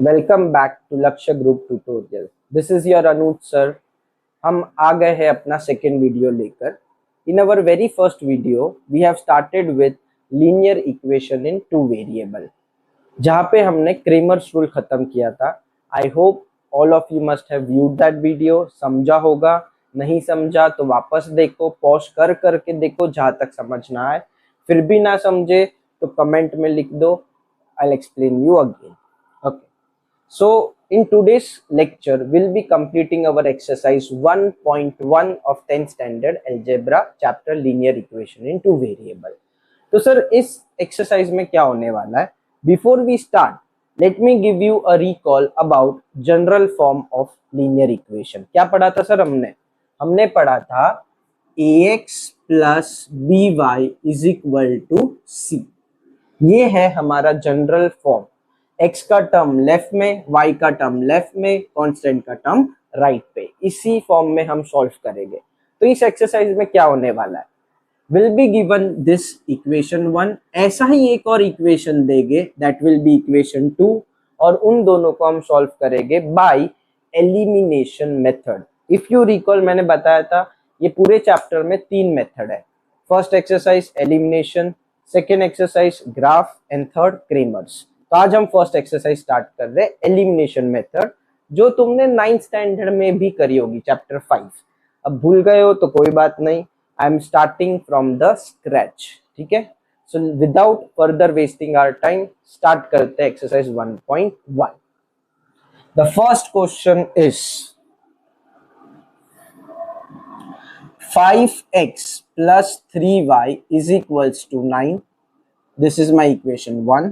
Welcome back to Lakshya group tutorial. This is your Anup sir. हम आ गए हैं अपना सेकेंड वीडियो लेकर। In our very first video we have started with linear equation in two variable, जहाँ पे हमने क्रेमर्स रूल खत्म किया था। I hope all of you must have viewed that video. समझा होगा, नहीं समझा तो वापस देखो, पॉज कर करके देखो जहाँ तक समझ ना आए। फिर भी ना समझे तो कमेंट में लिख दो, I'll explain you again. Okay. So in today's lecture, we'll be completing our exercise 1.1 of 10th standard algebra chapter linear equation in two variable. तो सर इस एक्सरसाइज में क्या होने वाला है? Before we start, let me give you a recall about general form of linear equation. क्या पढ़ा था सर हमने पढ़ा था ax plus by is equal to c। ये है हमारा जनरल फॉर्म। x का टर्म लेफ्ट में, y का टर्म लेफ्ट में, कांस्टेंट का टर्म राइट पे। इसी फॉर्म में हम सॉल्व करेंगे। तो इस एक्सरसाइज में क्या होने वाला है, will be given this equation 1, ऐसा ही एक और इक्वेशन देंगे दैट विल बी इक्वेशन 2, और उन दोनों को हम सॉल्व करेंगे bye elimination method. If you recall, मैंने बताया था ये पूरे चैप्टर में 3 मेथड है। First exercise elimination, second exercise graph and third Cramer's. तो आज हम फर्स्ट एक्सरसाइज स्टार्ट कर रहे हैं एलिमिनेशन मेथड, जो तुमने 9th स्टैंडर्ड में भी करी होगी, चैप्टर 5। अब भूल गए हो तो कोई बात नहीं, I am starting from the scratch. ठीक है, so without further wasting our time start करते हैं exercise 1.1। The first question is 5x plus 3y is equals to 9. This is my equation 1.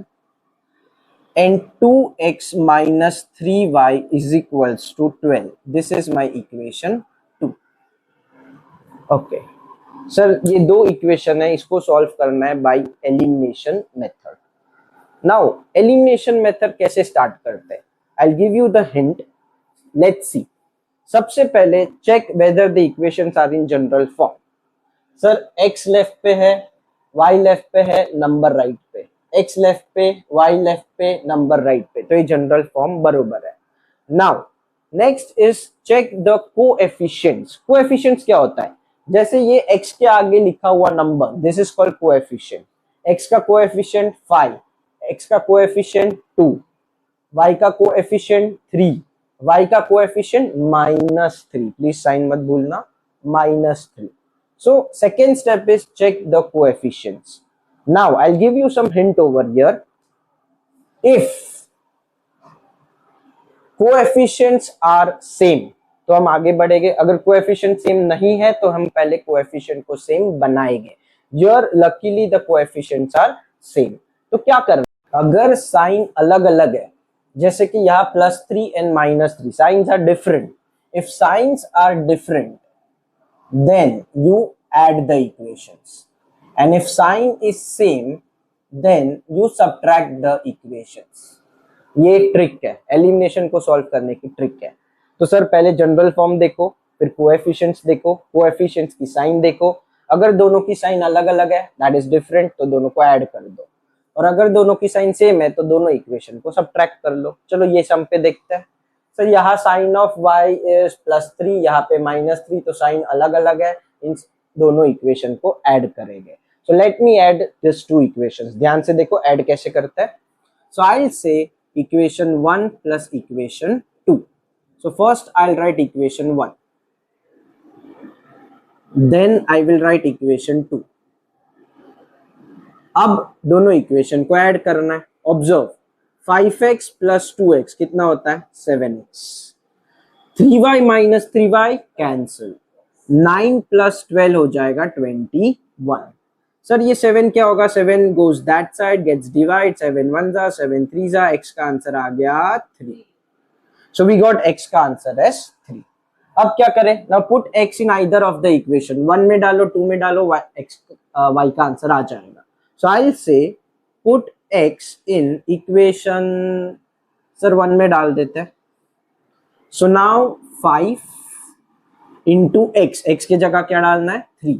And 2x minus 3y is equals to 12. This is my equation 2. Okay. Sir ये दो equation है, इसको solve करना है by elimination method. Now elimination method कैसे start करते हैं, I will give you the hint. Let's see. सबसे पहले check whether the equations are in general form. Sir x left पे है, y लेफ्ट पे है, नंबर राइट पे। x लेफ्ट पे, y लेफ्ट पे, नंबर राइट पे, तो ये जनरल फॉर्म बरोबर है। Now next is check the coefficients. Coefficients क्या होता है, जैसे ये x के आगे लिखा हुआ number, this is called coefficient. x का कोएफिशिएंट 5, x का कोएफिशिएंट 2, y का कोएफिशिएंट 3, y का कोएफिशिएंट -3। प्लीज साइन मत भूलना, -3। So second step is check the coefficients. Now I'll give you some hint over here. If coefficients are same, तो हम आगे बढ़ेंगे। अगर coefficient same नहीं है तो हम पहले coefficient को same बनाएंगे। Here luckily the coefficients are same. तो क्या करना, अगर साइन अलग अलग है, जैसे कि यहाँ +3 and -3, signs are different. If signs are different, then you add the equations, and if sign is same, then you subtract the equations. ये ट्रिक है, एलिमिनेशन को सॉल्व करने की ट्रिक है। तो सर पहले जनरल फॉर्म देखो, फिर कोएफिशिएंट्स देखो, कोएफिशिएंट्स की साइन देखो। अगर दोनों की साइन अलग अलग है, दैट इज डिफरेंट, तो दोनों को ऐड कर दो। और अगर दोनों की साइन सेम है तो दोनों इक्वेशन को सब्ट्रैक्ट कर लो। चलो ये सम पे देखते हैं। सर यहाँ साइन ऑफ y इज +3, यहाँ पे -3, तो साइन अलग अलग है, इन दोनों इक्वेशन को ऐड करेंगे। So let me add this two equations. ध्यान से देखो ऐड कैसे करते हैं। So I will say equation 1 plus equation 2। So first I will write equation 1, then I will write equation 2। अब दोनों इक्वेशन को ऐड करना है। ऑब्जर्व, 5x प्लस 2x कितना होता है, 7x। 3y minus 3y cancel, 9 plus 12 हो जाएगा 21। सर ये 7 क्या होगा, 7 goes that side, gets divide, 7 1 जा, 7 3 जा, x का आंसर आ गया 3। सो वी गॉट x का आंसर एज 3। अब क्या करें, now put x in either of the equation, 1 में डालो, 2 में डालो, y का आंसर आ जाएगा। So I will say put x in equation, sir 1 में डाल देते हैं। सो नाउ 5 इंटू x की जगह क्या डालना है, 3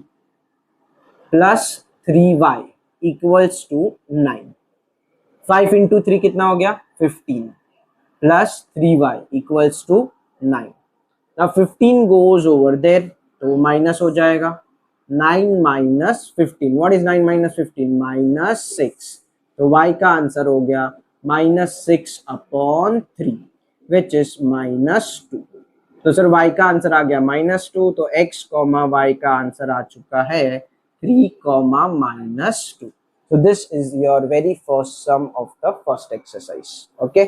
plus 3y equals to 9। 5 into 3 कितना हो गया, 15। plus 3y equals to 9. Now 15 goes over there, तो minus हो जाएगा. 9 minus 15. What is 9 minus 15? Minus 6. तो y का आंसर हो गया minus 6 upon 3, which is minus 2. तो सर y का आंसर आ गया -2, तो x, y का आंसर आ चुका है 3, -2. So this is your very first sum of the first exercise. Okay.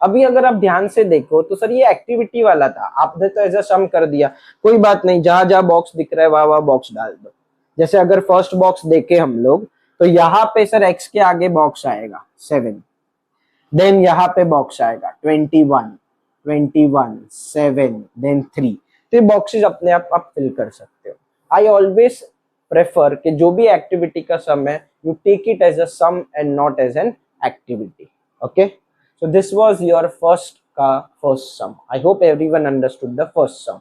अभी अगर आप ध्यान से देखो तो सर ये एक्टिविटी वाला था, आपने तो ऐसा सम कर दिया, कोई बात नहीं, जहां जहां बॉक्स दिख रहा है वहां वहां बॉक्स डाल दो. जैसे अगर फर्स्ट बॉक्स देखे हम लोग तो यहाँ पे सर x के आगे बॉक्स आएगा 7, देन यहाँ पे बॉक्स आएगा 21, 7, देन 3. तो ये बॉक्सेस अपने आप फिल कर सकते हो. आई ऑलवेज प्रेफर कि जो भी एक्टिविटी का सम है you take it as a sum and not as an activity. Okay, so this was your first sum. I hope everyone understood the first sum.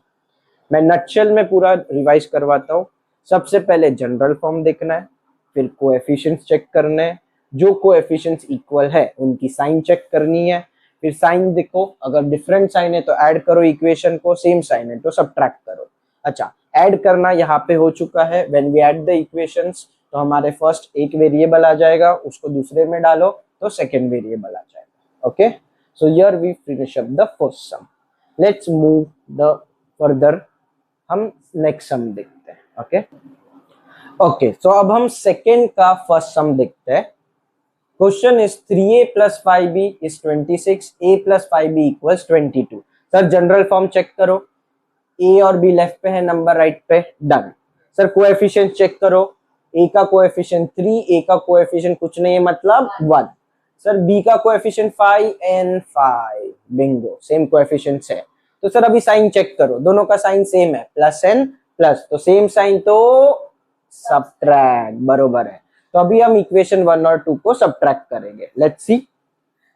मैं नटशेल में पूरा रिवाइज करवाता हूँ. सबसे पहले जनरल फॉर्म देखना है, फिर कोएफिशिएंट्स चेक करने हैं, जो कोएफिशिएंट्स इक्वल है उनकी साइन चेक करनी है, फिर साइन देखो, अगर डिफरेंट साइन है तो ऐड करो इक्वेशन को, सेम साइन है तो सब्ट्रैक्ट करो. अच्छा, ऐड करना यहाँ पे हो चुका है. When we add the equations तो हमारे फर्स्ट एक वेरिएबल आ जाएगा, उसको दूसरे में डालो तो सेकेंड वेरिएबल आ जाएगा. Okay, so here we finish up the first sum. Let's move the further, हम नेक्स्ट सम देखते हैं. ओके ओके, सो अब हम सेकेंड का फर्स्ट सम देखते हैं. Question is 3a plus 5b is 26, a plus 5b equals 22. Sir general form check करो, a और b लेफ्ट पे है, नंबर राइट पे, डन. सर कोएफिशिएंट चेक करो, a का कोएफिशिएंट 3, a का कोएफिशिएंट कुछ नहीं है मतलब 1. सर b का coefficient 5 and 5, bingo, same coefficients है. तो सर अभी साइन चेक करो, दोनों का साइन सेम है, प्लस एंड प्लस, तो सेम साइन तो सब्ट्रैक्ट, बरोबर है. तो अभी हम इक्वेशन 1 और 2 को सब्ट्रैक्ट करेंगे. Let's C.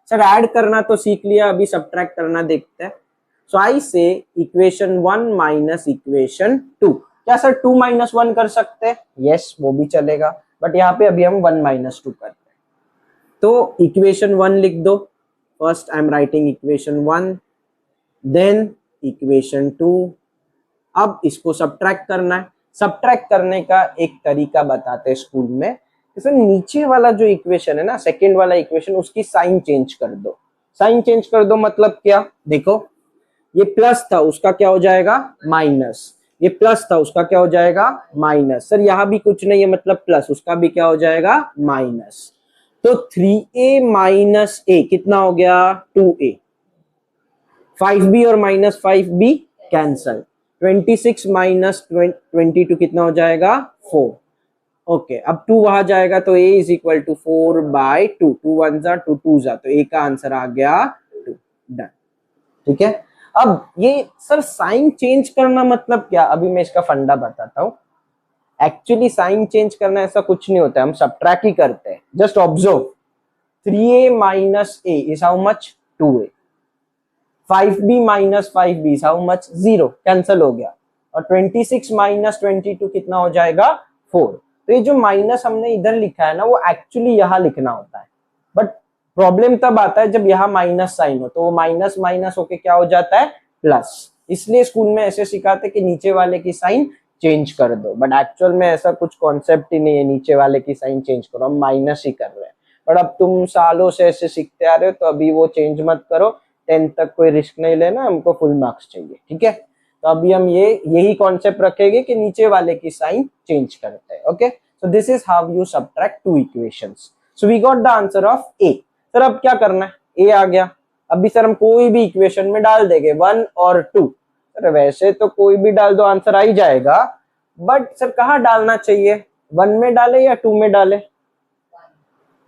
सर ऐड करना तो सीख लिया, अभी सब्ट्रैक्ट करना देखते हैं. सो आई से इक्वेशन 1 माइनस इक्वेशन 2. क्या सर 2 माइनस 1 कर सकते हैं? यस, वो भी चलेगा, बट यहाँ पे अभी हम 1 माइनस 2 करते हैं. तो इक्वेशन 1 लिख दो. First I am writing equation 1, then equation 2. अब इसको सब्ट्रैक्ट करना है. सब्ट्रैक्ट करने का एक तरीका बताते हैं स्कूल में. सर नीचे वाला जो इक्वेशन है ना, सेकेंड वाला इक्वेशन, उसकी साइन चेंज कर दो. साइन चेंज कर दो मतलब क्या? देखो, ये प्लस था, उसका क्या हो जाएगा? माइनस. ये प्लस था, उसका क्या हो जाएगा? माइनस. सर यहाँ भी कुछ नहीं है मतलब प्लस, उसका भी क्या हो जाएगा? माइनस. तो 3a माइनस a कितना हो गया? 2a. 5b और माइनस 5b कैंसल. 26 माइनस 22 कितना हो जाएगा? 4. ओके, अब 2 वहां जाएगा तो a इज इक्वल टू 4/2. 2 1 जा 2 2 जा, तो a का आंसर आ गया 2. डन. ठीक है. अब ये सर साइन चेंज करना मतलब क्या? अभी मैं इसका फंडा बताता हूँ. एक्चुअली साइन चेंज करना ऐसा कुछ नहीं होता है, हम सब्ट्रैक्ट ही करते हैं. Just observe, 3a minus a is how much? 2a. 5b minus 5b is how much? 0. Cancel हो गया. और 26 माइनस 22 कितना हो जाएगा? 4. तो ये जो माइनस हमने इधर लिखा है ना, वो एक्चुअली यहाँ लिखना होता है, बट प्रॉब्लम तब आता है जब यहाँ माइनस साइन हो, तो वो माइनस माइनस होके क्या हो जाता है? प्लस. इसलिए स्कूल में ऐसे सिखाते कि नीचे वाले की साइन चेंज कर दो, बट एक्चुअल में ऐसा कुछ कॉन्सेप्ट ही नहीं है नीचे वाले की साइन चेंज करो, हम माइनस ही कर रहे हैं. बट अब तुम सालों से ऐसे सीखते आ रहे हो, तो अभी वो चेंज मत करो. 10th तक कोई रिस्क नहीं लेना, हमको फुल मार्क्स चाहिए. ठीक है. तो अभी हम यही कॉन्सेप्ट रखेंगे कि नीचे वाले की साइन चेंज करते हैं. Okay, so this is how you subtract two equations. So we got the answer of a. Sir अब क्या करना है? ए आ गया. अभी सर हम कोई भी इक्वेशन में डाल देंगे, 1 और 2. सर वैसे तो कोई भी डाल दो आंसर आ ही जाएगा, बट सर कहाँ डालना चाहिए? 1 में डाले या 2 में डाले?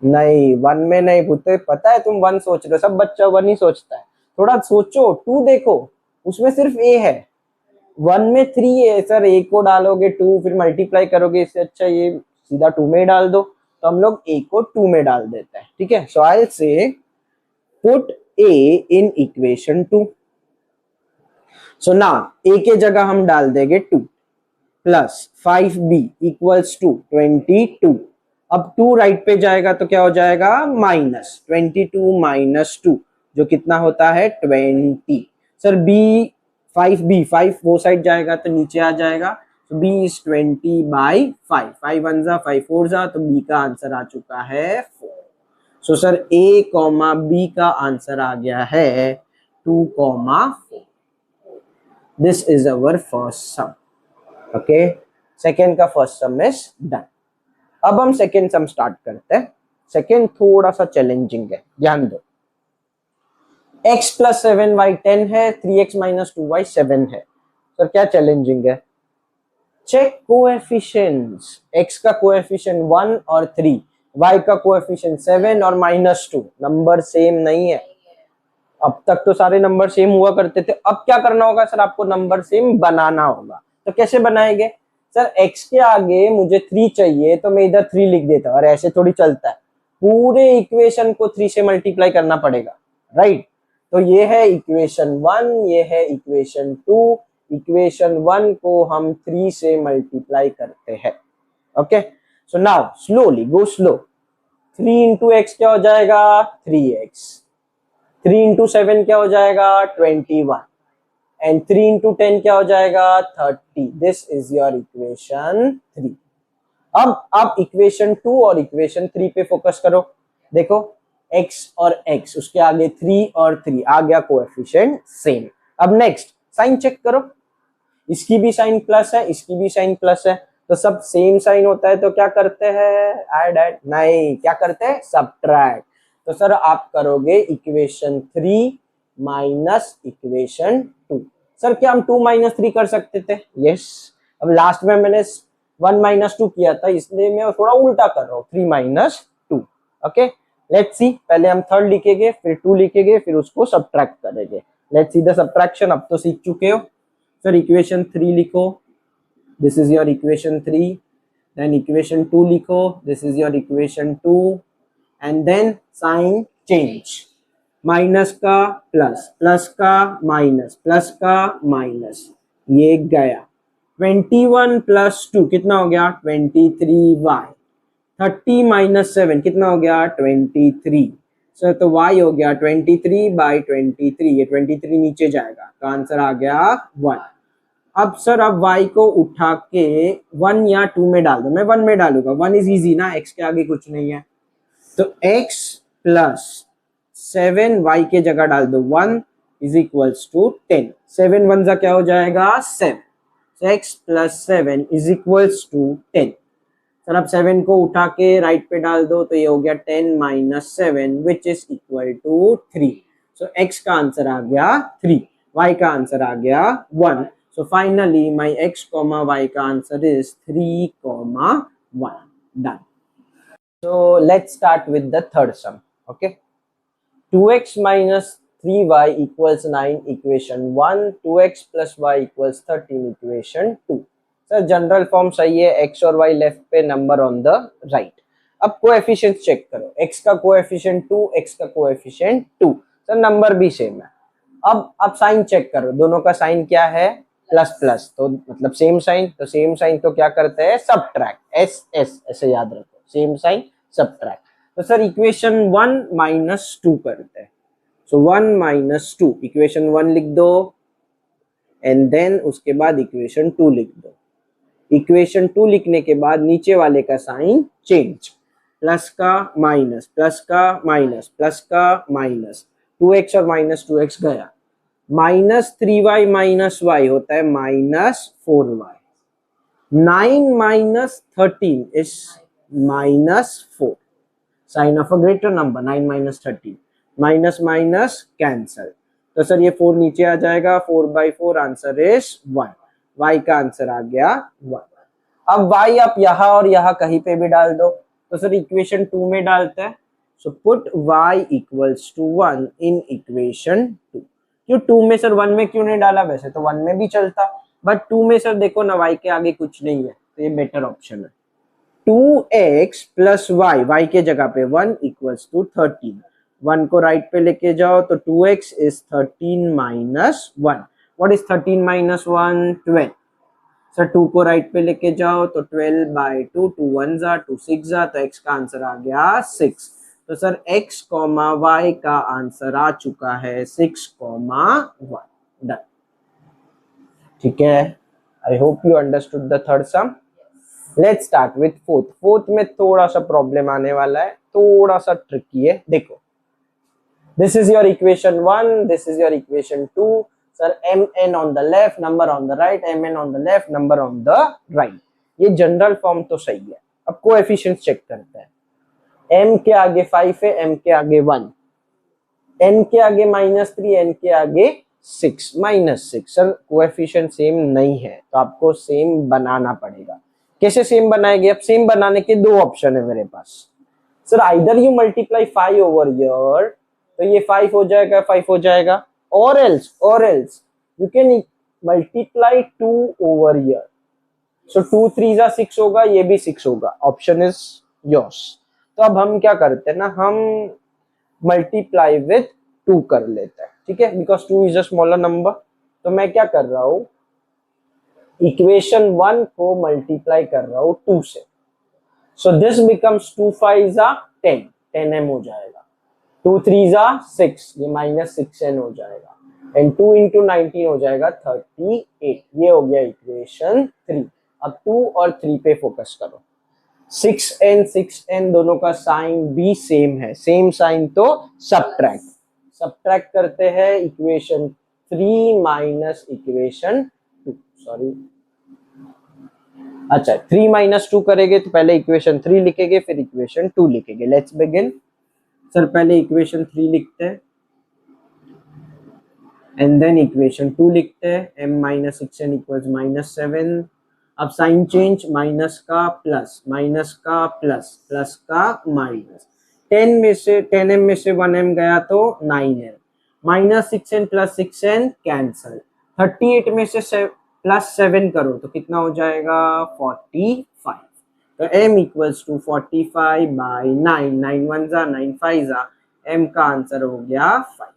नहीं, 1 में नहीं पूछते. पता है तुम 1 सोच रहे हो, सब बच्चा 1 ही सोचता है. थोड़ा सोचो, 2 देखो, उसमें सिर्फ a है. 1 में 3 है. सर a को डालोगे 2, फिर मल्टीप्लाई करोगे, इससे अच्छा ये सीधा 2 में ही डाल दो. तो हम लोग a को 2 में डाल देते हैं. ठीक है. सो आई से put a in equation 2. So now a के जगह हम डाल देंगे 2 प्लस 5b इक्वल्स टू 22. अब 2 राइट पे जाएगा तो क्या हो जाएगा? Minus 22 minus 2. जो कितना होता है 20। सर बी 5 वो साइड जाएगा तो नीचे आ जाएगा, तो बी इज 20/5, 5 1 जा 5 4 जा, तो बी का आंसर आ चुका है 4। So sir a comma b का आंसर आ गया है 2,4। This is our first sum. Okay, second का फर्स्ट सम इज डन। अब हम सेकेंड सम स्टार्ट करते हैं। सेकेंड थोड़ा सा चैलेंजिंग है, ध्यान दो। x प्लस 7y 10 है, 3x माइनस 2y 7 है। सर क्या चैलेंजिंग है? Check coefficients. x का कोएफिशिएंट 1 और 3, y का कोएफिशिएंट 7 और -2। नंबर सेम नहीं है। अब तक तो सारे नंबर सेम हुआ करते थे, अब क्या करना होगा सर? आपको नंबर सेम बनाना होगा। तो कैसे बनाएंगे? सर x के आगे मुझे 3 चाहिए, तो मैं इधर 3 लिख देता हूँ, और ऐसे थोड़ी चलता है। पूरे इक्वेशन को 3 से मल्टीप्लाई करना पड़ेगा, राइट? तो ये है इक्वेशन 1, ये है इक्वेशन 2। इक्वेशन 1 को हम 3 से मल्टीप्लाई करते हैं। Okay, so now slowly go slow. 3 into x क्या हो जाएगा? 3x। 3 इंटू 7 क्या हो जाएगा? 21। एंड 3 इंटू 10 क्या हो जाएगा? 30। This is your equation 3। अब आप इक्वेशन 2 और इक्वेशन 3 पे फोकस करो। देखो x और x, उसके आगे 3 और 3 आ गया, कोएफिशिएंट सेम। अब नेक्स्ट साइन चेक करो। इसकी भी साइन प्लस है, इसकी भी साइन प्लस है, तो सब सेम साइन होता है, तो क्या करते हैं? ऐड नहीं, क्या करते हैं? सब्ट्रैक्ट। तो सर आप करोगे इक्वेशन 3 माइनस इक्वेशन 2। सर क्या हम 2 माइनस 3 कर सकते थे? यस। अब लास्ट में मैंने 1 माइनस 2 किया था, इसलिए मैं थोड़ा उल्टा कर रहा हूँ, 3 माइनस 2। Okay, let's see. पहले हम थर्ड लिखेंगे, फिर 2 लिखेंगे, फिर उसको सब्ट्रैक्ट करेंगे। Let's see the subtraction. अब तो सीख चुके हो। सर इक्वेशन 3 लिखो, this is your equation 3। Then equation 2 लिखो, this is your equation 2। And then sign change, minus का प्लस, प्लस का माइनस, प्लस का माइनस, ये गया। 21 प्लस 2 कितना हो गया? 23y। 30 माइनस 7 कितना हो गया? 23। सर तो y हो गया 23/23। ये 23 नीचे जाएगा, तो आंसर आ गया 1। अब सर अब y को उठा के 1 या 2 में डाल दो। मैं 1 में डालूंगा, 1 इज इजी ना, x के आगे कुछ नहीं है। तो x प्लस 7 y के जगह डाल दो 1 इज इक्वल्स टू 10। 7 1 जा क्या हो जाएगा? 7। x plus 7 is equals to 10। सर अब 7 को उठा के राइट पे डाल दो, तो ये हो गया 10 minus 7 which is equal to 3। So x का आंसर आ गया 3, y का आंसर आ गया 1। So finally my x comma y का answer is 3,1. Done. So let's start with the third sum. Okay. 2x minus 3y equals 9 equation 1. 2x plus y equals 13 equation 2. Sir general form सही है, x और y left पे, number on the right. अब coefficient check करो। x का coefficient 2, x का coefficient 2। Sir number भी same है। अब साइन चेक करो, दोनों का साइन क्या है? प्लस प्लस, तो मतलब सेम साइन। तो सेम साइन तो क्या करते हैं? सब्ट्रैक्ट। एस एस ऐसे याद रखो, सेम साइन सब्ट्रैक्ट। तो सर इक्वेशन 1 माइनस 2 करते हैं। सो 1 माइनस 2, इक्वेशन 1 लिख दो, एंड देन उसके बाद इक्वेशन 2 लिख दो। इक्वेशन 2 लिखने के बाद नीचे वाले का साइन चेंज, प्लस का माइनस, प्लस का माइनस, प्लस का माइनस, 2x और माइनस 2x गया। -3y माइनस y होता है -4y। 9 minus 13 is -4। Sign of a greater number, 9 minus 13, minus minus cancel. तो सर ये 4 नीचे आ जाएगा, 4/4 आंसर इज 1। y का आंसर आ गया 1। अब y आप यहाँ और यहाँ कहीं पे भी डाल दो। तो सर इक्वेशन 2 में डालते हैं। So put y equals to 1 in equation 2। क्यों 2 में सर 1 में क्यों नहीं डाला? वैसे तो 1 में भी चलता, बट 2 में सर देखो ना, y के आगे कुछ नहीं है, तो ये बेटर ऑप्शन है। 2x प्लस y के जगह पे 1 इक्वल्स टू 13। 1 को राइट पे लेके जाओ, तो 2x is 13 minus 1। What is 13 minus 1? 12। Sir 2 को राइट पे लेके जाओ, तो 12/2, 2 1 जा 2 6 जा, तो x का आंसर आ गया 6। तो सर x कॉमा y का आंसर आ चुका है 6 कॉमा 1। डन। ठीक है, I hope you understood the third some. Let's start with fourth. Fourth में थोड़ा सा प्रॉब्लम आने वाला है, थोड़ा सा ट्रिकी है। देखो, this is your equation 1, this is your equation 2, sir mn on the left, number on the right, mn on the left, number on the right। ये जनरल फॉर्म तो सही है। अब कोएफिशिएंट चेक करते हैं। m के आगे 5 है, m के आगे 1, n के आगे -3, n के आगे 6, -6। सर कोएफिशिएंट सेम नहीं है तो आपको सेम बनाना पड़ेगा। कैसे सेम बनाएंगे? अब सेम बनाने के दो ऑप्शन है मेरे पास। Sir either you multiply 5 over here, तो ये 5 हो जाएगा, 5 हो जाएगा, और else you can multiply 2 over here. So 2 3 जा 6 होगा, ये भी 6 होगा। Option is yours. तो अब हम क्या करते हैं ना, हम मल्टीप्लाई विथ 2 कर लेते हैं। ठीक है, because 2 is a smaller number. तो मैं क्या कर रहा हूं, इक्वेशन 1 को मल्टीप्लाई कर रहा हूं 2 से। सो दिस बिकम्स 2 5 जा 10, 10m हो जाएगा। 2 3 जा 6, ये -6n हो जाएगा, एंड 2 into 19 हो जाएगा 38। ये हो गया इक्वेशन 3। अब 2 और 3 पे फोकस करो। 6n दोनों का साइन भी सेम है, सेम साइन, तो सब्ट्रैक्ट करते हैं इक्वेशन 3 माइनस इक्वेशन 2। सॉरी, अच्छा 3 माइनस 2 करेंगे तो पहले इक्वेशन 3 लिखेंगे, फिर इक्वेशन 2 लिखेंगे। Let's begin. सर पहले इक्वेशन 3 लिखते हैं एंड देन इक्वेशन 2 लिखते हैं। m minus 6n equals -7। अब साइन चेंज, माइनस का प्लस, माइनस का प्लस, प्लस का माइनस। 10m में से 1m गया तो 9m, -6n plus 6n cancel. 38 में से प्लस 7 करो तो कितना हो जाएगा, 45। तो m इक्वल्स टू 45 बाई 9, 9 1 जा 9 5 जा, m का आंसर हो गया 5।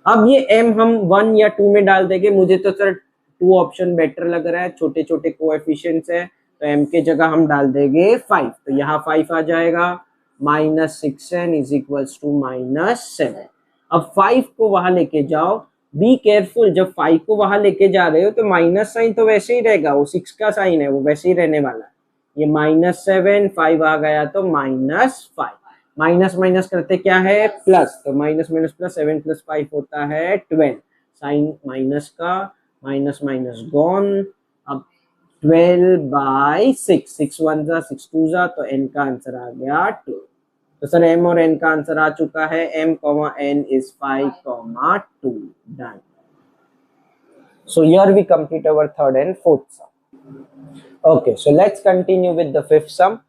अब ये m हम 1 या 2 में डाल देंगे। मुझे तो सर 2 ऑप्शन बेटर लग रहा है, छोटे छोटे कोएफिशिएंट्स है, तो m के जगह हम डाल देंगे 5। तो यहाँ 5 आ जाएगा, -6n इज इक्वल्स टू -7। अब 5 को वहां लेके जाओ, बी केयरफुल, जब 5 को वहां लेके जा रहे हो तो माइनस साइन तो वैसे ही रहेगा, वो 6 का साइन है, वो वैसे ही रहने वाला है। ये -7, 5 आ गया तो -5, माइनस माइनस करते क्या है, प्लस, तो माइनस माइनस प्लस, 7 + 5 होता है 12। साइन माइनस का, माइनस माइनस गॉन। अब 12/6, 6 1 जा 6 2 जा, तो n का आंसर आ गया 2। तो सर m और n का आंसर आ चुका है, m, n is 5, 2। Done. So here we complete our third and fourth sum. Okay, so let's continue with the fifth sum.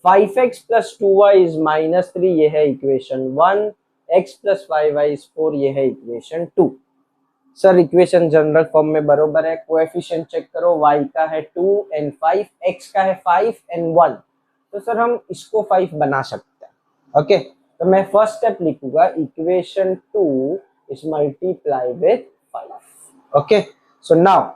5x plus 2y is -3, ये है equation 1। x plus 5y is 4, ये है equation 2। Sir equation general form में बरोबर है। Coefficient check करो, y का है 2 and 5, x का है 5 and 1। तो सर हम इसको 5 बना सकते हैं। ओके, तो मैं फर्स्ट स्टेप लिखूंगा, equation 2 is multiply with 5। Okay, so now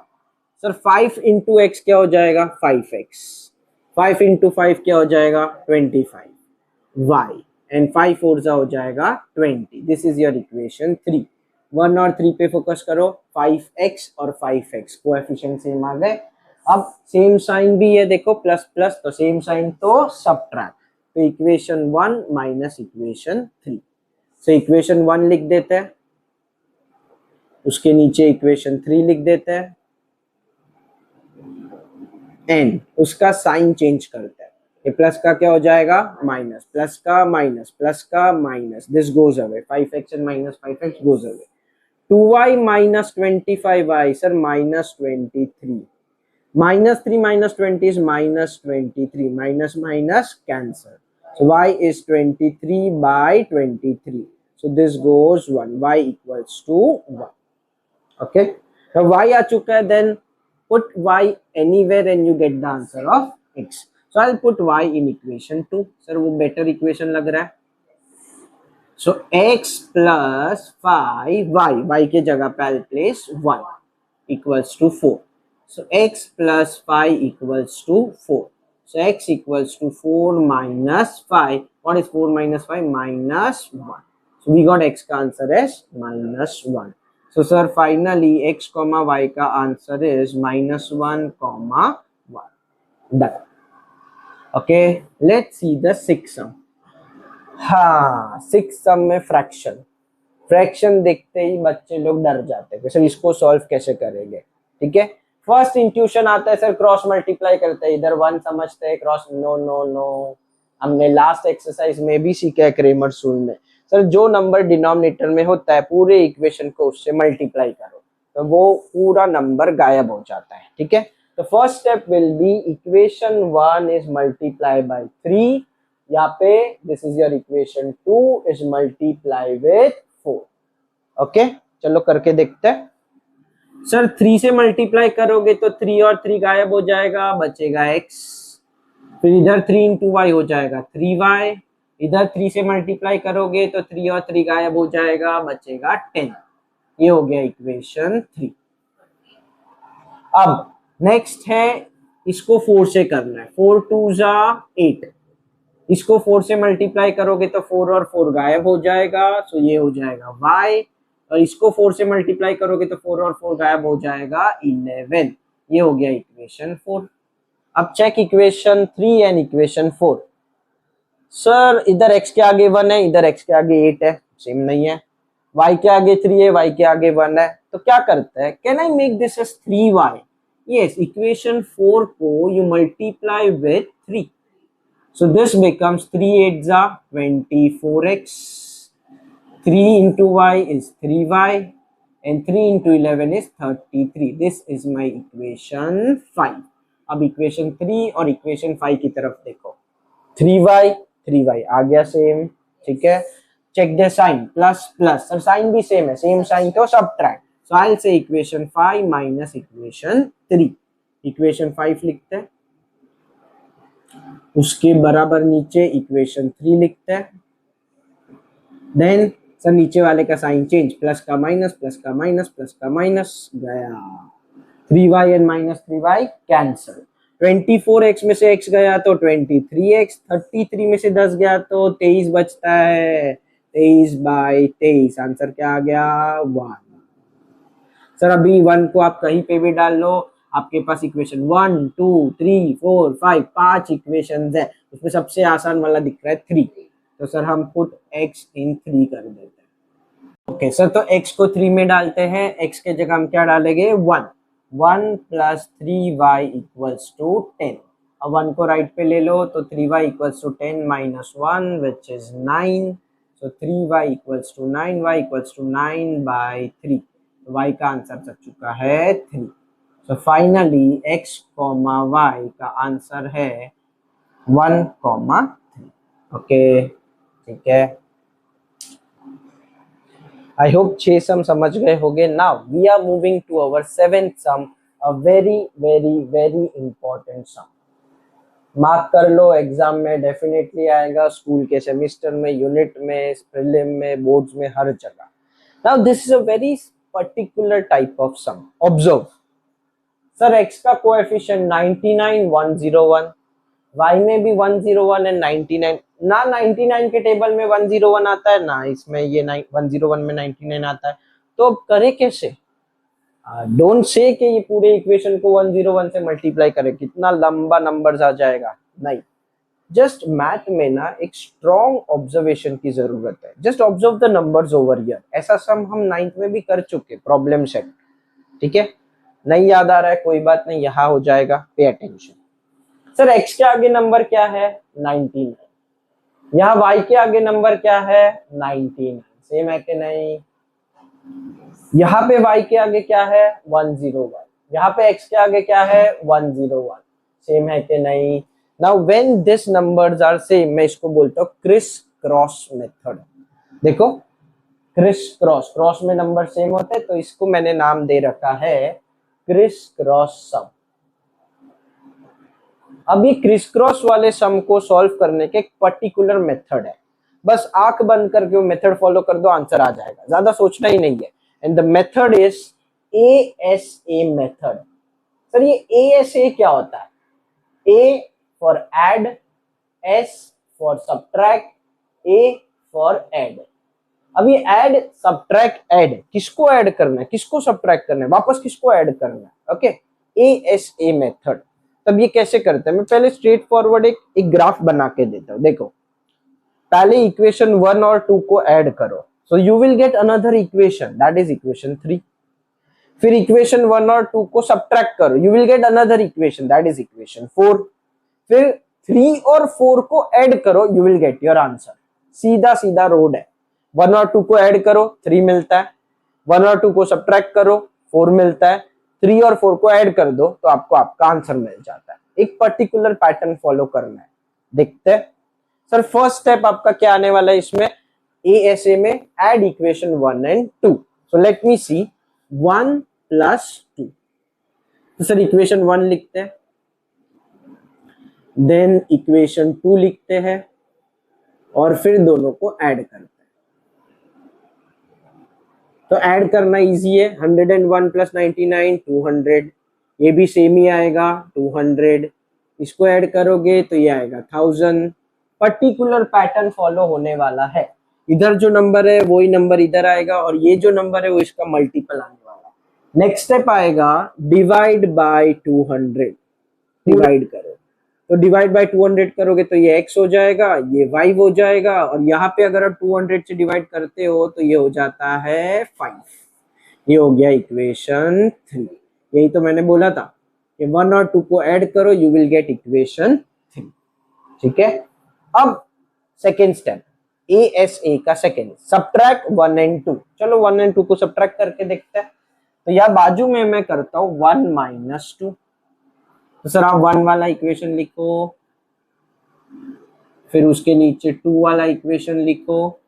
sir 5 into x क्या हो जाएगा, 5x। 5 इंटू 5 क्या हो जाएगा, 25y, एंड 5 4 जा हो जाएगा 20। This is your equation 3। 1 और 3 पे फोकस करो, 5x और 5x कोएफिशिएंट सेम आ गए। अब सेम साइन भी है, देखो प्लस प्लस, तो सेम साइन तो सबट्रैक्ट, तो equation 1 minus equation 3। So equation 1 लिख देते हैं, उसके नीचे इक्वेशन 3 लिख देते हैं, एंड उसका साइन चेंज करते हैं। ये प्लस का क्या हो जाएगा, माइनस, प्लस का माइनस, प्लस का minus, this goes away, 5x and minus 5x goes away. 2y minus 25y, sir -23, -3 minus 20 is -23, minus minus cancel, so y is 23/23, so this goes 1, y equals to 1। okay, now y आ चुका है, then put y anywhere and you get the answer of x। so I'll put y in equation 2, sir वो better equation लग रहा है। so x plus 5y के जगह पे I'll place 1 equals to 4। so x plus 5 equals to 4। so x equals to 4 minus 5 What is 4 minus 5? Minus 1. So we got x का answer is minus 1. So sir, finally x comma y का answer is minus 1 comma 1. Done. Okay, let's see the sixth sum. हाँ, six सम में fraction देखते ही बच्चे लोग डर जाते हैं कि सर इसको सॉल्व कैसे करेंगे. ठीक है, फर्स्ट इंट्यूशन आता है सर क्रॉस मल्टीप्लाई करते हैं, इधर वन समझते हैं क्रॉस. नो नो नो, हमने लास्ट एक्सरसाइज में भी सीखा है क्रेमर्स रूल में, सर जो नंबर डिनोमिनेटर में होता है पूरे इक्वेशन को उससे मल्टीप्लाई करो तो वो पूरा नंबर गायब हो जाता है. ठीक है, तो first step will be equation 1 is multiply by 3. यहाँ पे this is your equation 2 is multiply with 4. Okay, चलो करके देखते हैं. सर 3 से मल्टीप्लाई करोगे तो 3 और 3 गायब हो जाएगा, बचेगा x. फिर इधर 3 इंटू वाई हो जाएगा 3y. इधर 3 से मल्टीप्लाई करोगे तो 3 और 3 गायब हो जाएगा, बचेगा 10. ये हो गया इक्वेशन 3. अब नेक्स्ट है इसको 4 से करना है. 4 2 जा 8. इसको 4 से मल्टीप्लाई करोगे तो 4 और 4 गायब हो जाएगा, सो ये हो जाएगा y. और इसको 4 से मल्टीप्लाई करोगे तो 4 और 4 गायब हो जाएगा 11. ये हो गया इक्वेशन 4. अब check equation 3 and equation 4. Sir इधर x के आगे 1 है, इधर x के आगे 8 है, सेम नहीं है. y के आगे 3 है, y के आगे 1 है, तो क्या करते हैं, can I make this as 3y? Yes, equation 4 को you multiply with 3. So this becomes 3 8s are 24x. 3 into y is 3y and 3 into 11 is 33. This is my equation 5. अब equation 3 और equation 5 की तरफ देखो. 3y आ गया same. ठीक है, check the sign, plus plus. Sir sign भी same है, सेम साइन तो subtract. So I'll say equation 5 minus equation 3. equation 5 लिखते हैं, उसके बराबर नीचे इक्वेशन 3 लिखते हैं. देन सर नीचे वाले का साइन चेंज, प्लस का माइनस, प्लस का माइनस, प्लस का माइनस गया. 3y and minus 3y cancel. 24x में से x गया तो 23x. 33 में से 10 गया तो 23 बचता है. 23/23 आंसर क्या आ गया? 1. सर अभी 1 को आप कहीं पे भी डाल लो, आपके पास इक्वेशन 1 2 3 4 5 5 इक्वेशंस है, उसमें सबसे आसान वाला दिख रहा है 3. तो सर हम पुट x इन 3 कर देते हैं. ओके सर, तो x को 3 में डालते हैं. x के जगह हम क्या डालेंगे? 1. 1 प्लस 3y इक्वल्स टू 10. अब 1 को राइट पे ले लो तो 3y equals to 10 minus 1 which is 9. So 3y equals to 9y equals to 9/3. y का आंसर आ चुका है 3. So finally x comma y का आंसर है 1,3. ओके, ठीक है. आई होप 6 सम समझ गए होंगे. Now we are moving to our 7th sum, a very very very important sum. Mark कर लो, एग्जाम में डेफिनेटली आएगा, स्कूल के सेमिस्टर में, यूनिट में, प्रीलिम में, बोर्ड्स में, हर जगह. Now this is a very particular type of sum. Observe sir, x का कोएफिशिएंट 99 101, y में भी 101 एंड 99. ना 99 के टेबल में 101 आता है, ना इसमें ये 101 में 99 आता है, तो अब करे कैसे? डोंट से कि ये पूरे इक्वेशन को 101 से मल्टीप्लाई करे, कितना लंबा नंबर्स आ जाएगा. नहीं, जस्ट मैथ में ना एक स्ट्रॉन्ग ऑब्जर्वेशन की जरूरत है. Just observe the numbers over here. ऐसा सम हम 9th में भी कर चुके, प्रॉब्लम सेट. ठीक है, नहीं याद आ रहा है, कोई बात नहीं, यहां हो जाएगा. Pay attention. सर x के आगे नंबर क्या है? 99. यहाँ y के आगे नंबर क्या है? 99. सेम है कि नहीं? यहाँ पे y के आगे क्या है? 101. यहाँ पे x के आगे क्या है? 101. सेम है कि नहीं? Now when this numbers are same, मैं इसको बोलता हूँ क्रिस क्रॉस मेथड. देखो, क्रिस क्रॉस, क्रॉस में नंबर सेम होते हैं, तो इसको मैंने नाम दे रखा है क्रिस क्रॉस सम. अब ये क्रिस क्रॉस वाले सम को सॉल्व करने के एक पर्टिकुलर मेथड है. बस आंख बंद करके वो मेथड फॉलो कर दो, आंसर आ जाएगा, ज्यादा सोचना ही नहीं है. And the method is ASA method. Sir ये ASA क्या होता है? A for add, S for subtract A for add. अभी ऐड सब्ट्रैक्ट ऐड, किसको ऐड करना है, किसको सब्ट्रैक्ट करना है, वापस किसको ऐड करना है। Okay, ASA method. तब ये कैसे करते हैं, मैं पहले स्ट्रेट फॉरवर्ड एक ग्राफ बना के देता हूं। देखो, पहले इक्वेशन 1 और 2 को ऐड करो, so you will get another equation, that is equation 3। फिर इक्वेशन 1 और 2 को सब्ट्रैक्ट करो, you will get another equation, that is equation 4। फिर 3 और 4 को ऐड करो, you will get your answer. सीधा सीधा रोड है। 1 और 2 को ऐड करो, 3 मिलता है। 1 और 2 को सब्ट्रैक्ट करो, 4 मिलता है। 3 और 4 को ऐड कर दो तो आपको आपका आंसर मिल जाता है। एक पर्टिकुलर पैटर्न फॉलो करना है। देखते हैं सर, फर्स्ट स्टेप आपका क्या आने वाला है इसमें, ASA में add equation 1 and 2। So let me see, 1 plus 2, तो सर इक्वेशन 1 लिखते हैं, देन इक्वेशन 2 लिखते हैं और फिर दोनों को ऐड करते हैं। तो ऐड करना इजी है, 101 प्लस 99 200, ये भी सेम ही आएगा 200। इसको ऐड करोगे तो ये आएगा 1000। पर्टिकुलर पैटर्न फॉलो होने वाला है, इधर जो नंबर है वही नंबर इधर आएगा और ये जो नंबर है वो इसका मल्टीपल आने वाला है। नेक्स्ट स्टेप आएगा डिवाइड बाय 200, डिवाइड करो, तो डिवाइड बाय 200 करोगे तो ये x हो जाएगा, ये y हो जाएगा, और यहाँ पे अगर आप 200 से डिवाइड करते हो तो ये हो जाता है 5। ये हो गया इक्वेशन 3। यही तो मैंने बोला था कि 1 और 2 को ऐड करो, यू विल गेट इक्वेशन 3। ठीक है, अब सेकेंड स्टेप, ASA का सेकेंड, सब्ट्रैक्ट 1 एंड 2। चलो 1 एंड 2 को सब्ट्रैक्ट करके देखते हैं। तो यहाँ बाजू में मैं करता हूँ 1 माइनस 2, तो सर आप 1 वाला इक्वेशन लिखो, फिर उसके नीचे 2 वाला इक्वेशन लिखो,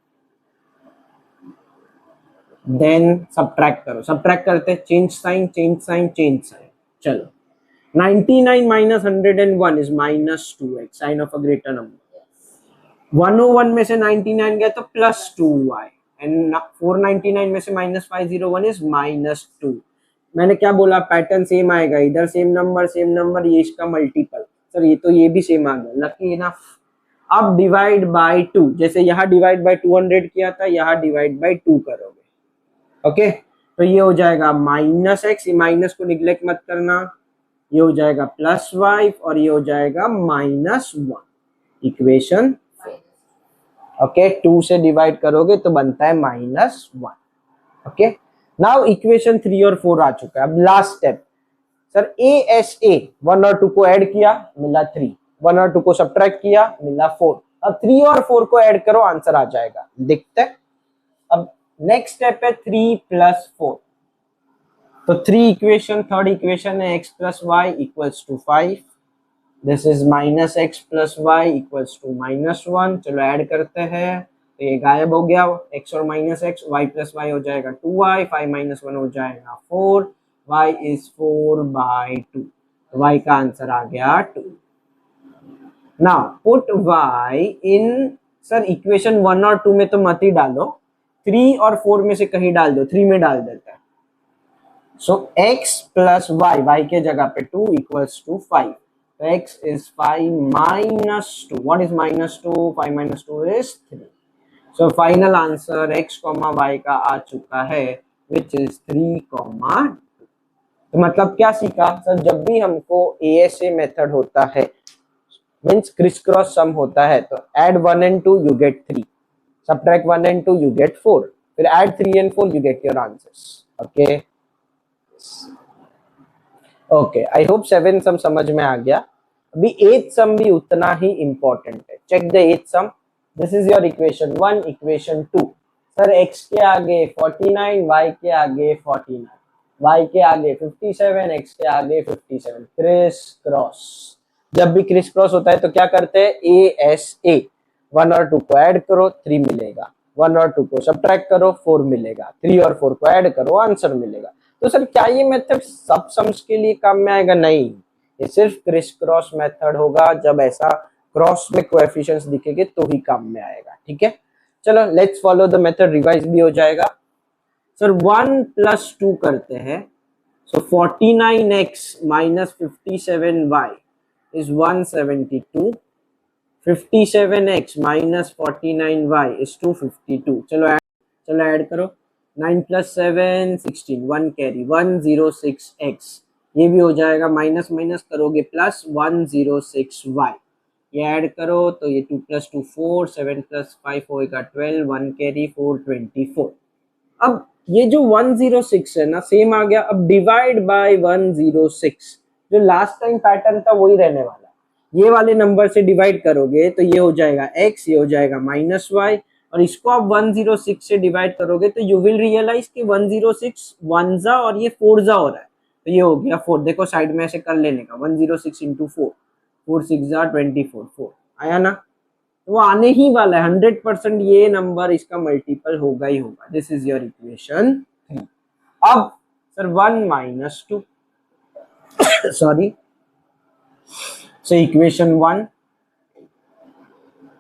देन सब्ट्रैक्ट करो। सब्ट्रैक्ट करते हैं, change sign, change sign, change sign. चलो, 99 minus 101 is minus 2x, sign of a greater number. 101 में से 99 गया तो प्लस 2y, एंड 499 में से माइनस 501 इज माइनस 2। मैंने क्या बोला, पैटर्न सेम आएगा, इधर सेम नंबर, ये इसका मल्टीपल। सर ये तो ये भी सेम आ गया, लकी इनफ। अब डिवाइड बाय 2, जैसे यहाँ डिवाइड बाय 200 किया था, यहाँ डिवाइड बाय 2 करोगे। ओके, तो ये हो जाएगा माइनस x, माइनस को निग्लेक्ट मत करना, ये हो जाएगा प्लस 5 और ये हो जाएगा माइनस 1, इक्वेशन 4। ओके, 2 से डिवाइड करोगे तो बनता है माइनस 1। ओके, नाउ इक्वेशन 3 और 4 आ चुका है। अब लास्ट स्टेप, सर ASA 1 और 2 को ऐड किया, मिला 3, 1 और 2 को सब्ट्रैक्ट किया, मिला 4। अब 3 और 4 को ऐड करो, आंसर आ जाएगा। देखते हैं, अब नेक्स्ट स्टेप है 3 प्लस 4। तो 3 इक्वेशन, थर्ड इक्वेशन है x plus y equals to 5, this is minus x plus y equals to minus 1। चलो ऐड करते हैं, तो ये गायब हो गया, x और minus x, y plus y हो जाएगा 2y, 5 माइनस 1 हो जाएगा 4, y इज 4 बाय 2, तो y का आंसर आ गया 2। नाउ पुट y इन, सर इक्वेशन 1 और 2 में तो मत ही डालो, 3 और 4 में से कहीं डाल दो, 3 में डाल देते हैं। सो x प्लस वाई, y के जगह पे 2 इक्वल्स टू 5, तो x is 5 minus 2. What is minus 2? 5 minus 2 is 3. So final answer x, y का आ चुका है, which is 3, 2। तो मतलब क्या सीखा सर, जब भी हमको ASA मेथड होता है, मीन्स क्रिस क्रॉस सम होता है, तो add 1 and 2 you get 3, subtract 1 and 2 you get 4, फिर add 3 and 4 you get your answers. Okay. Okay, I hope 7 sum समझ में आ गया। अभी 8 सम भी उतना ही इंपॉर्टेंट है। Check the 8 sum, this is your equation 1, equation 2। Sir x के आगे 49, y के आगे 49, y के आगे 57, x के आगे 57, क्रिस क्रॉस। जब भी क्रिस क्रॉस होता है तो क्या करते हैं, ASA 1 और 2 को ऐड करो, 3 मिलेगा, 1 और 2 को सब्ट्रैक्ट करो, 4 मिलेगा, 3 और 4 को ऐड करो, आंसर मिलेगा। तो सर क्या ये मेथड सब सम्स के लिए काम में आएगा? नहीं, ये सिर्फ क्रिस क्रॉस मेथड होगा, जब ऐसा क्रॉस में कोएफिशिएंट्स दिखेंगे तो ही काम में आएगा। ठीक है, चलो let's follow the method, revise भी हो जाएगा। सर 1 प्लस 2 करते हैं, सो 49x minus 57y is 172, 57x minus 49y is to 52. चलो ऐड करो, 9 plus 7 16, 1 कैरी 106x, ये भी हो जाएगा, माइनस माइनस करोगे प्लस 106y, ये ऐड करो तो ये 2 plus 2 4, 7 plus 5 होएगा 12, 1 कैरी 4 24। अब ये जो 106 है ना सेम आ गया, अब डिवाइड बाय 106, जो लास्ट टाइम पैटर्न था वही रहने वाला, ये वाले नंबर से डिवाइड करोगे तो ये हो जाएगा x, ये हो जाएगा माइनस y, और इसको आप 106 से डिवाइड करोगे तो यू विल रियलाइज कि 106 वन जा और ये 4 जा हो रहा है, तो ये हो गया 4। देखो साइड में ऐसे कर लेने का, 106 इंटू 4, 4 6 जा 24, 4 आया ना, तो वो आने ही वाला है 100%, ये नंबर इसका मल्टीपल होगा ही होगा। This is your equation 3। अब sir 1 minus 2 sorry, so equation 1,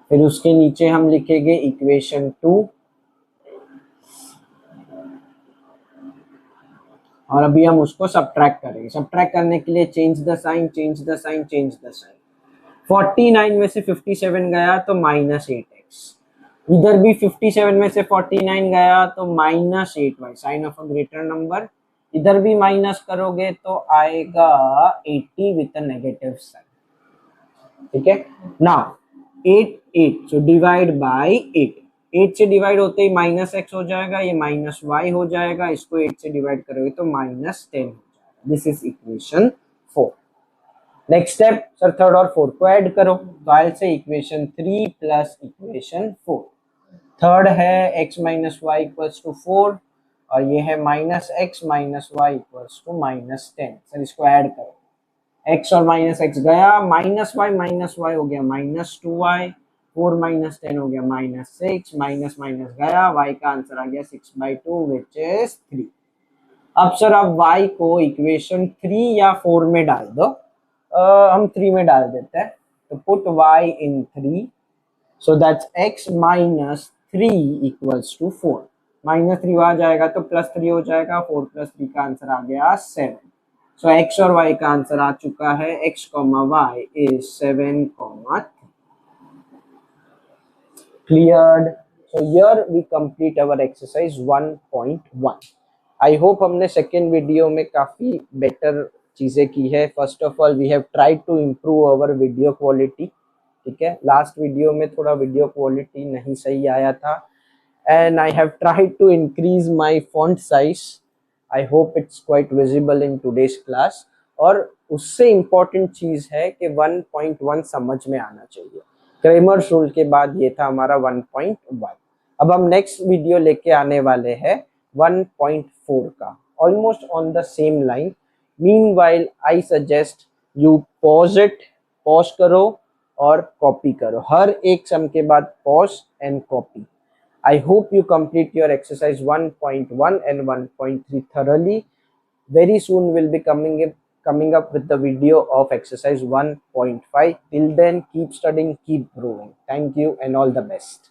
फिर उसके नीचे हम लिखेंगे इक्वेशन 2, और अभी हम उसको सब्ट्रैक्ट करेंगे। सब्ट्रैक्ट करने के लिए change the sign, change the sign, change the sign. 49 में से 57 गया तो माइनस 8x, इधर भी 57 में से 49 गया तो minus 8y, sign of a greater number, इधर भी माइनस करोगे तो आएगा 80 विद अ नेगेटिव साइन, ठीक है। नाउ 8 8, सो डिवाइड बाय 8, 8 से डिवाइड होते ही माइनस x हो जाएगा, ये माइनस y हो जाएगा, इसको 8 से डिवाइड करोगे तो माइनस 10 हो जाएगा। This is equation 4। Next step sir third और फोर्थ को ऐड करो, तो I say equation 3 plus equation 4। Third है x minus y equals to 4, और ये है minus x minus y equals to minus 10। Sir इसको ऐड करो, x और माइनस एक्स गया, माइनस वाई हो गया माइनस 2y, 4 माइनस 10 हो गया माइनस 6, माइनस माइनस गया, y का आंसर आ गया 6/2 विच इज 3। अब सर अब y को इक्वेशन 3 या 4 में डाल दो, हम 3 में डाल देते हैं, तो put y in 3, so that's x minus 3 equals to 4, minus 3 आ जाएगा तो प्लस 3 हो जाएगा, 4 प्लस 3 का आंसर आ गया 7। सो x और y का आंसर आ चुका है, x, y is 7, cleared. So here we complete our exercise 1.1. I hope हमने सेकेंड वीडियो में काफी बेटर चीजें की है। First of all we have tried to improve our video quality, ठीक है। लास्ट वीडियो में थोड़ा वीडियो क्वालिटी नहीं सही आया था, and I have tried to increase my font size. I hope it's quite visible in today's class. और उससे इम्पोर्टेंट चीज है कि 1.1 समझ में आना चाहिए। क्रेमर्स रूल के बाद ये था हमारा 1.1। अब हम नेक्स्ट वीडियो लेके आने वाले हैं 1.4 का, almost on the same line. Meanwhile I suggest you pause it, pause करो और कॉपी करो, हर एक सम के बाद pause and copy. I hope you complete your exercise 1.1 and 1.3 thoroughly. Very soon we'll be coming up with the video of exercise 1.5. Till then, keep studying, keep growing. Thank you and all the best.